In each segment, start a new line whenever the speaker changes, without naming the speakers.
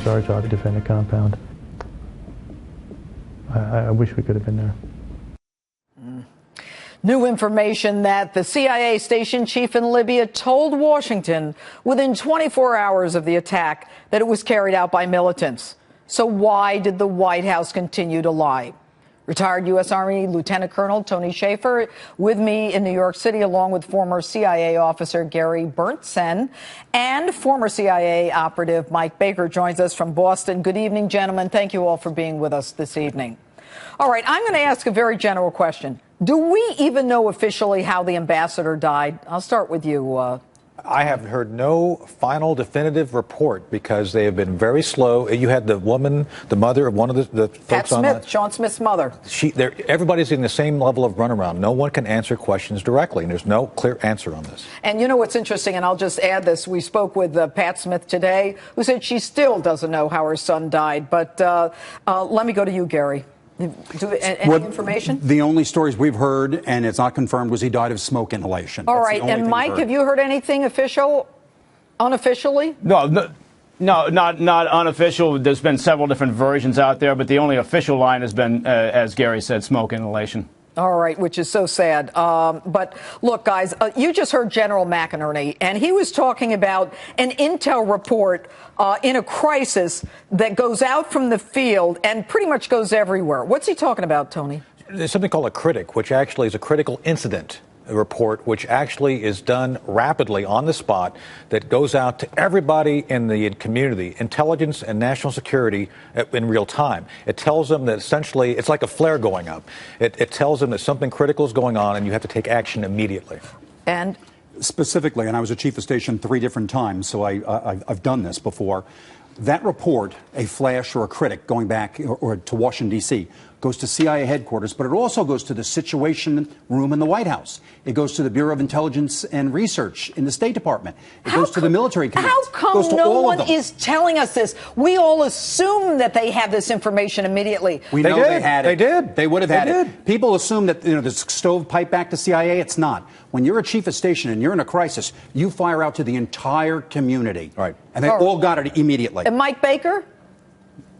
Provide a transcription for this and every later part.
was our job to defend the compound. I wish we could have been there.
New information that the CIA station chief in Libya told Washington within 24 hours of the attack that it was carried out by militants. So why did the White House continue to lie? Retired U.S. Army Lieutenant Colonel Tony Shaffer with me in New York City, along with former CIA officer Gary Berntsen and former CIA operative Mike Baker joins us from Boston. Good evening, gentlemen. Thank you all for being with us this evening. All right, I'm going to ask a very general question. Do we even know officially how the ambassador died? I'll start with you.
I have heard no final definitive report because they have been very slow. You had the woman, the mother of one of the folks on
Pat Smith, Sean Smith's mother.
Everybody's in the same level of runaround. No one can answer questions directly, and there's no clear answer on this.
And you know what's interesting, and I'll just add this. We spoke with Pat Smith today, who said she still doesn't know how her son died. But let me go to you, Gary. Any information?
The only stories we've heard, and it's not confirmed, was he died of smoke inhalation.
All right, and Mike, have you heard anything official, unofficially?
No, not unofficial. There's been several different versions out there, but the only official line has been, as Gary said, smoke inhalation.
All right, which is so sad. But look, guys, you just heard General McInerney, and he was talking about an intel report in a crisis that goes out from the field and pretty much goes everywhere. What's he talking about, Tony?
There's something called a critic, which actually is a critical incident report, which actually is done rapidly on the spot, that goes out to everybody in the community, intelligence and national security, in real time. It tells them that essentially it's like a flare going up. It tells them that something critical is going on and you have to take action immediately.
And
specifically, and I was a chief of station 3 different times, so I've done this before. That report, a flash or a critic going back or to Washington, D.C., goes to CIA headquarters, but it also goes to the Situation Room in the White House. It goes to the Bureau of Intelligence and Research in the State Department. It goes to the military commands.
How come no one is telling us this? We all assume that they have this information immediately.
We know they had it.
They did.
They would have had it. People assume that this stovepipe back to CIA. It's not. When you're a chief of station and you're in a crisis, you fire out to the entire community.
Right.
And they all got it immediately.
And Mike Baker?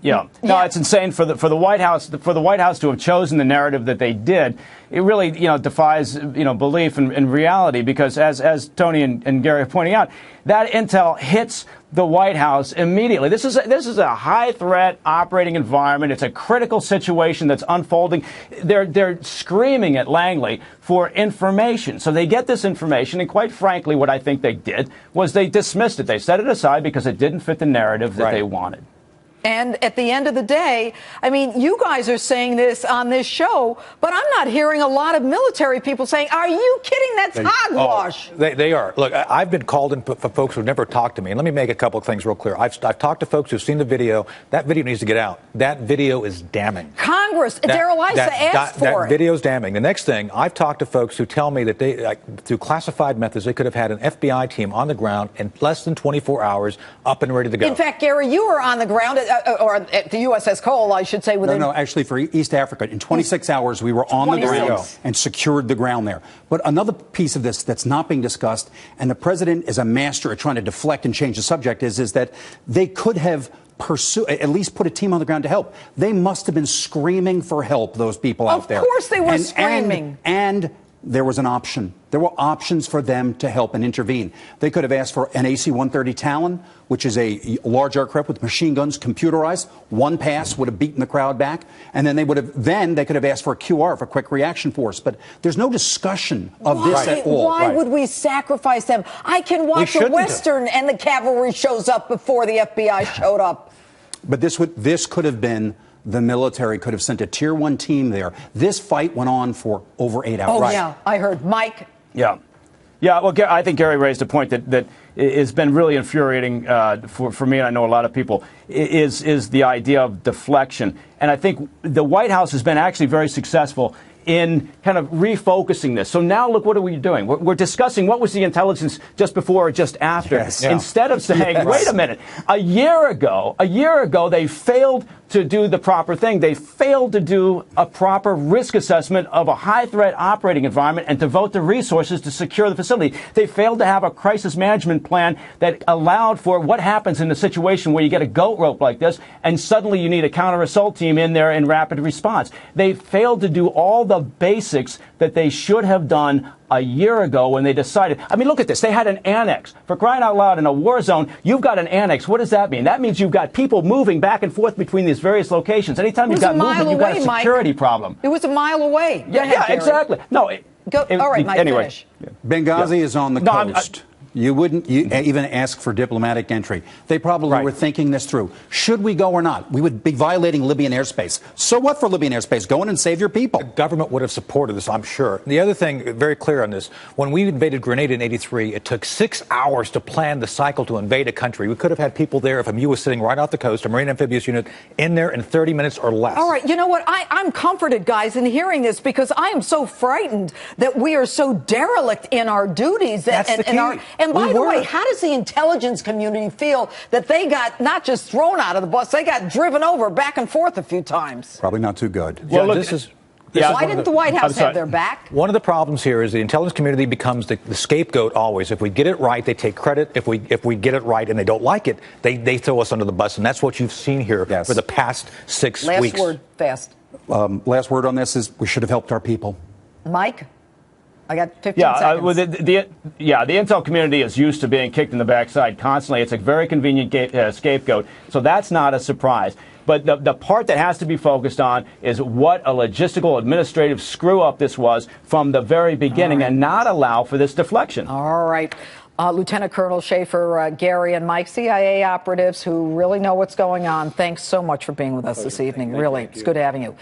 Yeah. No, it's insane for the White House to have chosen the narrative that they did. It really, defies, belief in reality, because as Tony and Gary are pointing out, that intel hits the White House immediately. This is a high threat operating environment. It's a critical situation that's unfolding. They're screaming at Langley for information. So they get this information, and quite frankly, what I think they did was they dismissed it. They set it aside because it didn't fit the narrative that they wanted.
And at the end of the day, I mean, you guys are saying this on this show, but I'm not hearing a lot of military people saying, are you kidding? That's hogwash.
They are. Look, I've been called in for folks who've never talked to me. And let me make a couple of things real clear. I've talked to folks who've seen the video. That video needs to get out. That video is damning.
Congress, Darrell Issa asked for it.
That video is damning. The next thing, I've talked to folks who tell me that they, through classified methods, they could have had an FBI team on the ground in less than 24 hours up and ready to go.
In fact, Gary, you were on the ground or at the USS Cole, I should say.
No, actually, for East Africa, in 26 hours, we were on the ground and secured the ground there. But another piece of this that's not being discussed, and the president is a master at trying to deflect and change the subject, is that they could have at least put a team on the ground to help. They must have been screaming for help, those people out there.
Of course they were screaming.
And there was an option. There were options for them to help and intervene. They could have asked for an AC-130 Talon, which is a large aircraft with machine guns, computerized. One pass would have beaten the crowd back, and then they could have asked for a QR, for quick reaction force. But there's no discussion of this at all.
Why would we sacrifice them? I can watch a Western and the cavalry shows up before the FBI showed up.
But this could have been. The military could have sent a Tier 1 team there. This fight went on for over 8 hours.
Oh, yeah. I heard. Mike?
Yeah. Well, I think Gary raised a point that has been really infuriating for me, and I know a lot of people, is the idea of deflection. And I think the White House has been actually very successful in kind of refocusing this. So now look, what are we doing? We're discussing what was the intelligence just before or just after, instead of saying, wait a minute, a year ago, they failed to do the proper thing. They failed to do a proper risk assessment of a high-threat operating environment and devote the resources to secure the facility. They failed to have a crisis management plan that allowed for what happens in a situation where you get a goat rope like this and suddenly you need a counter-assault team in there in rapid response. They failed to do all the basics that they should have done a year ago when they decided. I mean, look at this. They had an annex. For crying out loud, in a war zone, you've got an annex. What does that mean? That means you've got people moving back and forth between these various locations. Anytime you've got movement, you've got a security problem.
It was a mile away.
Yeah, exactly. No.
All right, Mike,
anyway.
finish.
Benghazi is on the coast. You wouldn't even ask for diplomatic entry. They probably were thinking this through. Should we go or not? We would be violating Libyan airspace. So what for Libyan airspace? Go in and save your people.
The government would have supported this, I'm sure. The other thing, very clear on this, when we invaded Grenada in '83, it took 6 hours to plan the cycle to invade a country. We could have had people there if MU was sitting right off the coast, a Marine Amphibious Unit, in there in 30 minutes or less.
All right, you know what? I'm comforted, guys, in hearing this because I am so frightened that we are so derelict in our duties.
That's the key.
And by the way, how does the intelligence community feel that they got not just thrown out of the bus, they got driven over back and forth a few times?
Probably not too good.
Well, look,
why didn't the White House have their back?
One of the problems here is the intelligence community becomes the scapegoat always. If we get it right, they take credit. If we get it right and they don't like it, they throw us under the bus. And that's what you've seen here for the past 6 weeks.
Last word, fast.
Last word on this is we should have helped our people.
Mike? I got 15 seconds.
Well, the intel community is used to being kicked in the backside constantly. It's a very convenient scapegoat, so that's not a surprise. But the part that has to be focused on is what a logistical administrative screw-up this was from the very beginning and not allow for this deflection.
All right. Lieutenant Colonel Schaefer, Gary, and Mike, CIA operatives who really know what's going on, thanks so much for being with us this evening. Really, it's good having you.